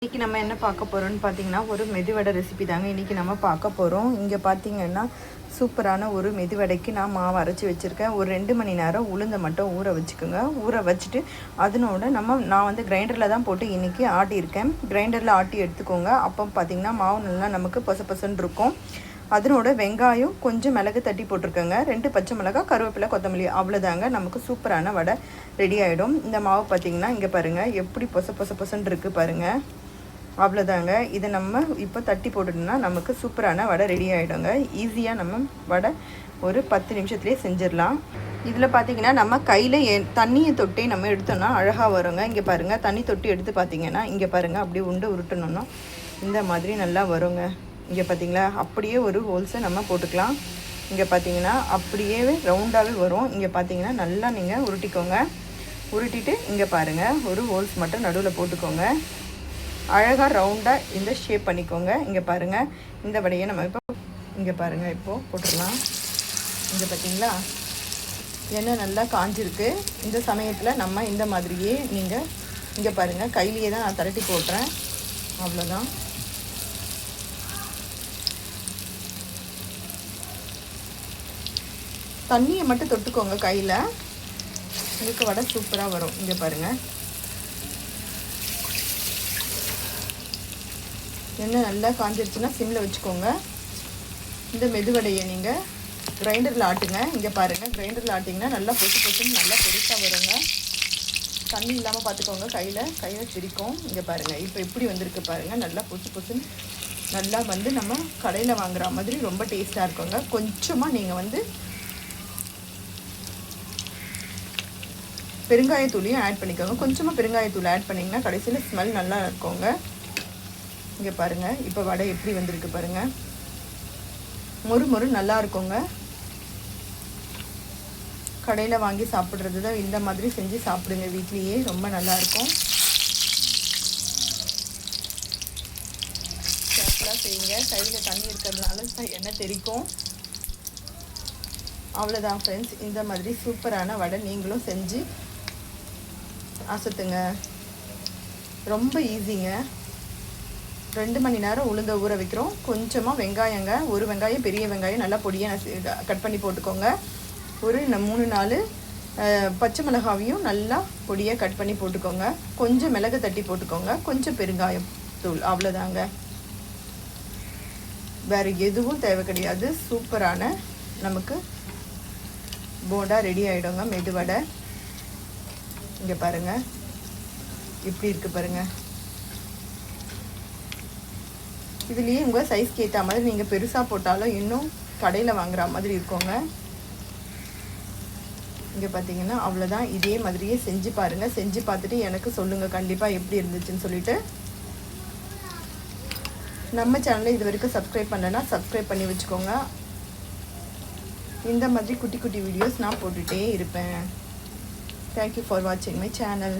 இன்றைக்கி நம்ம என்ன பார்க்க போகிறோம்னு பார்த்தீங்கன்னா ஒரு மெதுவடை ரெசிபி தாங்க இன்றைக்கி நம்ம பார்க்க போகிறோம். இங்கே பார்த்தீங்கன்னா சூப்பரான ஒரு மெதுவடைக்கு நான் மாவு அரைச்சி வச்சுருக்கேன். ஒரு 2 மணி நேரம் உளுந்தை மட்டும் ஊற வச்சுக்கோங்க. ஊற வச்சுட்டு அதனோட நான் வந்து கிரைண்டரில் தான் போட்டு இன்றைக்கி ஆட்டியிருக்கேன். கிரைண்டரில் ஆட்டி எடுத்துக்கோங்க. அப்போ பார்த்திங்கன்னா மாவு நல்லா நமக்கு பொசன்னு இருக்கும். அதனோட வெங்காயம் கொஞ்சம் மிளகு தட்டி போட்டிருக்கேங்க. 2 பச்சை மிளகாய், கருவேப்பிலை, கொத்தமல்லி, அவ்வளோதாங்க. நமக்கு சூப்பரான வடை ரெடி ஆகிடும். இந்த மாவு பார்த்திங்கன்னா இங்கே பாருங்கள் எப்படி பொசன்னு இருக்குது பாருங்கள். அவ்வளோதாங்க. இதை நம்ம இப்போ தட்டி போட்டுட்டோம்னா நமக்கு சூப்பரான வடை ரெடி ஆகிடுங்க. ஈஸியாக நம்ம வடை ஒரு 10 நிமிஷத்துலேயே செஞ்சிடலாம். இதில் பார்த்திங்கன்னா நம்ம கையில் தண்ணியை தொட்டி நம்ம எடுத்தோம்னா அழகாக வருங்க. இங்கே பாருங்கள், தண்ணி தொட்டி எடுத்து பார்த்திங்கன்னா இங்கே பாருங்கள் அப்படியே உருட்டணும்னா இந்த மாதிரி நல்லா வருங்க. இங்கே பார்த்திங்களா, அப்படியே ஒரு ஹோல்ஸை நம்ம போட்டுக்கலாம். இங்கே பார்த்திங்கன்னா அப்படியே ரவுண்டாகவே வரும். இங்கே பார்த்திங்கன்னா நல்லா நீங்கள் உருட்டிக்கோங்க. உருட்டிட்டு இங்கே பாருங்கள் ஒரு ஹோல்ஸ் மட்டும் நடுவில் போட்டுக்கோங்க. அழகாக ரவுண்டாக இந்த ஷேப் பண்ணிக்கோங்க. இங்கே பாருங்கள், இந்த வடையை நம்ம இப்போ இங்கே பாருங்கள் இப்போது போட்டுடலாம். இங்கே பார்த்திங்களா எண்ணெய் நல்லா காஞ்சிருக்கு. இந்த சமயத்தில் நம்ம இந்த மாதிரியே நீங்கள் இங்கே பாருங்கள் கையிலேயே தான் நான் திரட்டி போடுறேன். அவ்வளோதான். தண்ணியை மட்டும் தொட்டுக்கோங்க கையில், உங்களுக்கு வடை சூப்பராக வரும். இங்கே பாருங்கள் எண்ணெய் நல்லா காஞ்சிருச்சுன்னா சிம்மில் வச்சுக்கோங்க. இந்த மெதுவடையை நீங்கள் கிரைண்டரில் ஆட்டுங்க. இங்கே பாருங்கள், கிரைண்டரில் ஆட்டிங்கன்னா நல்லா பொசுன்னு நல்லா பெருசாக வருங்க. தண்ணி இல்லாமல் பார்த்துக்கோங்க. கையில் சிரிக்கும். இங்கே பாருங்கள் இப்போ எப்படி வந்திருக்கு பாருங்கள். நல்லா பொசுன்னு நல்லா வந்து நம்ம கடையில் வாங்குகிற மாதிரி ரொம்ப டேஸ்ட்டாக இருக்குங்க. கொஞ்சமாக நீங்கள் வந்து பெருங்காயத்தூளையும் ஆட் பண்ணிக்கோங்க. கொஞ்சமாக பெருங்காயத்தூள் ஆட் பண்ணிங்கன்னா கடைசியில் ஸ்மெல் நல்லா இருக்குங்க. இங்கே பாருங்கள் இப்போ வடை எப்படி வந்திருக்கு பாருங்கள். மொறு நல்லா இருக்குங்க. கடையில் வாங்கி சாப்பிட்றது தான் இந்த மாதிரி செஞ்சு சாப்பிடுங்க வீட்லேயே, ரொம்ப நல்லாயிருக்கும். கேர்ஃபுல்லாக செய்யுங்க. கையில் தண்ணி இருக்கிறதுனால எண்ணெய் தெரிக்கும். அவ்வளோதான் ஃப்ரெண்ட்ஸ், இந்த மாதிரி சூப்பரான வடை நீங்களும் செஞ்சு அசத்துங்க. ரொம்ப ஈஸிங்க. 2 மணி நேரம் உளுந்த ஊற வைக்கிறோம். கொஞ்சமாக வெங்காயங்க, ஒரு வெங்காயம் பெரிய வெங்காயம் நல்லா பொடியாக கட் பண்ணி போட்டுக்கோங்க. ஒரு 3-4 பச்சை மிளகாவையும் நல்லா பொடியாக கட் பண்ணி போட்டுக்கோங்க. கொஞ்சம் மிளகு தட்டி போட்டுக்கோங்க. கொஞ்சம் பெருங்காயம் தூள், அவ்வளோதாங்க. வேறு எதுவும் தேவை கிடையாது. சூப்பரான நமக்கு போண்டா ரெடி ஆகிடுங்க, மெதுவடை. இங்கே பாருங்கள் இப்படி இருக்குது பாருங்கள். இதுலேயே உங்கள் சைஸ்க்கு ஏற்ற மாதிரி நீங்கள் பெருசாக போட்டாலும் இன்னும் கடையில் வாங்குகிற மாதிரி இருக்குங்க. இங்கே பார்த்தீங்கன்னா அவ்வளோதான். இதே மாதிரியே செஞ்சு பாருங்கள். செஞ்சு பார்த்துட்டு எனக்கு சொல்லுங்கள் கண்டிப்பாக எப்படி இருந்துச்சுன்னு சொல்லிவிட்டு. நம்ம சேனலை இது வரைக்கும் சப்ஸ்கிரைப் பண்ணலைன்னா சப்ஸ்கிரைப் பண்ணி வச்சுக்கோங்க. இந்த மாதிரி குட்டி வீடியோஸ் நான் போட்டுகிட்டே இருப்பேன். தேங்க்யூ ஃபார் வாட்சிங் மை சேனல்.